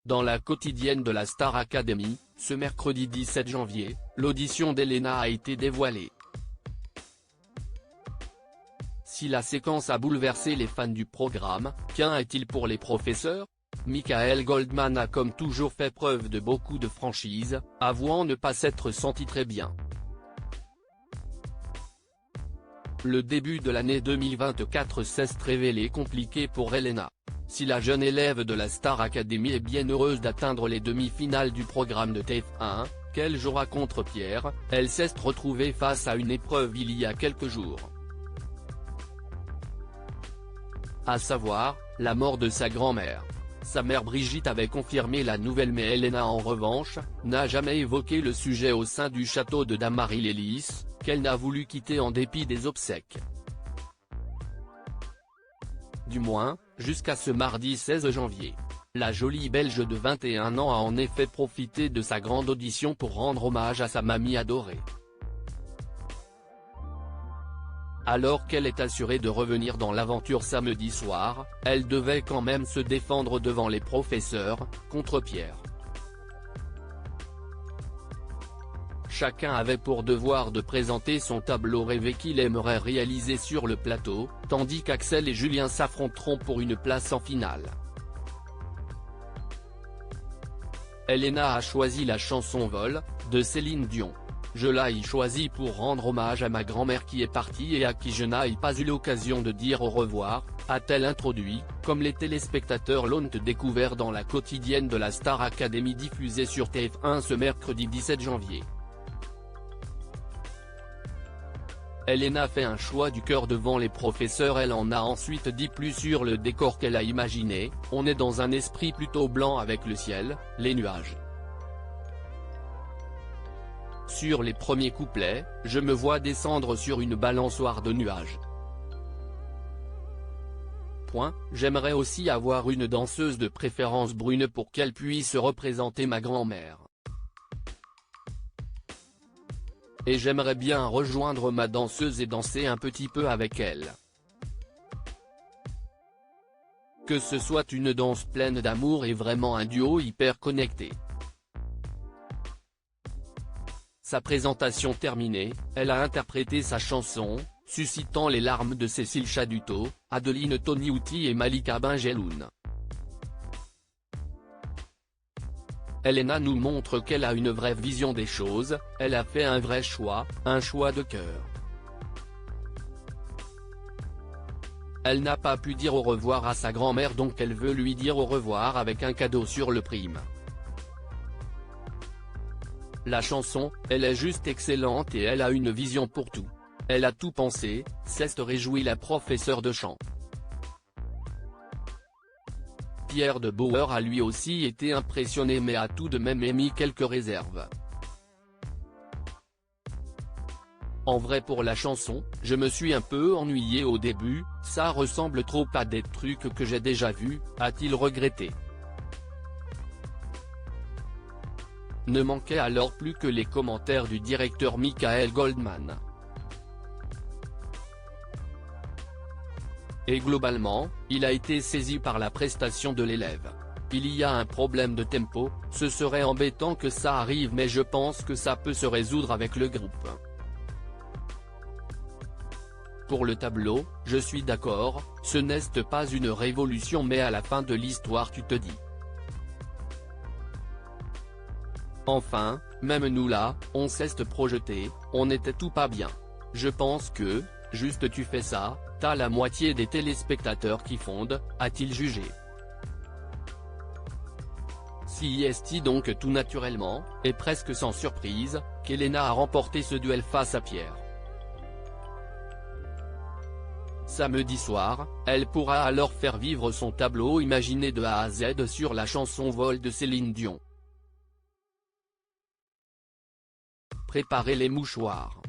Dans la quotidienne de la Star Academy, ce mercredi 17 janvier, l'audition d'Elena a été dévoilée. Si la séquence a bouleversé les fans du programme, qu'en est-il pour les professeurs? Michael Goldman a comme toujours fait preuve de beaucoup de franchise, avouant ne pas s'être senti très bien. Le début de l'année 2024 s'est révélé compliqué pour Elena. Si la jeune élève de la Star Academy est bien heureuse d'atteindre les demi-finales du programme de TF1, qu'elle jouera contre Pierre, elle s'est retrouvée face à une épreuve il y a quelques jours. À savoir, la mort de sa grand-mère. Sa mère Brigitte avait confirmé la nouvelle, mais Elena en revanche, n'a jamais évoqué le sujet au sein du château de Damary-lès-Lys, qu'elle n'a voulu quitter en dépit des obsèques. Du moins, jusqu'à ce mardi 16 janvier. La jolie Belge de 21 ans a en effet profité de sa grande audition pour rendre hommage à sa mamie adorée. Alors qu'elle est assurée de revenir dans l'aventure samedi soir, elle devait quand même se défendre devant les professeurs, contre Pierre. Chacun avait pour devoir de présenter son tableau rêvé qu'il aimerait réaliser sur le plateau, tandis qu'Axel et Julien s'affronteront pour une place en finale. Elena a choisi la chanson Vol, de Céline Dion. Je l'ai choisie pour rendre hommage à ma grand-mère qui est partie et à qui je n'ai pas eu l'occasion de dire au revoir, a-t-elle introduit, comme les téléspectateurs l'ont découvert dans la quotidienne de la Star Academy diffusée sur TF1 ce mercredi 17 janvier. Elena fait un choix du cœur devant les professeurs. Elle en a ensuite dit plus sur le décor qu'elle a imaginé. On est dans un esprit plutôt blanc avec le ciel, les nuages. Sur les premiers couplets, je me vois descendre sur une balançoire de nuages. J'aimerais aussi avoir une danseuse de préférence brune pour qu'elle puisse représenter ma grand-mère. Et j'aimerais bien rejoindre ma danseuse et danser un petit peu avec elle. Que ce soit une danse pleine d'amour et vraiment un duo hyper connecté. Sa présentation terminée, elle a interprété sa chanson, suscitant les larmes de Cécile Chaduto, Adeline Toniouti et Malika Benjeloun. Elena nous montre qu'elle a une vraie vision des choses, elle a fait un vrai choix, un choix de cœur. Elle n'a pas pu dire au revoir à sa grand-mère, donc elle veut lui dire au revoir avec un cadeau sur le prime. La chanson, elle est juste excellente et elle a une vision pour tout. Elle a tout pensé, s'est réjouie la professeure de chant. Pierre de Bauer a lui aussi été impressionné mais a tout de même émis quelques réserves. En vrai, pour la chanson, je me suis un peu ennuyé au début, ça ressemble trop à des trucs que j'ai déjà vus, a-t-il regretté. Ne manquait alors plus que les commentaires du directeur Michael Goldman. Et globalement, il a été saisi par la prestation de l'élève. Il y a un problème de tempo, ce serait embêtant que ça arrive mais je pense que ça peut se résoudre avec le groupe. Pour le tableau, je suis d'accord, ce n'est pas une révolution mais à la fin de l'histoire tu te dis. Enfin, même nous là, on s'est projeté, on était tout pas bien. Je pense que, juste tu fais ça, t'as la moitié des téléspectateurs qui fondent, a-t-il jugé. Si est donc tout naturellement, et presque sans surprise, qu'Elena a remporté ce duel face à Pierre. Samedi soir, elle pourra alors faire vivre son tableau imaginé de A à Z sur la chanson Vol de Céline Dion. Préparez les mouchoirs.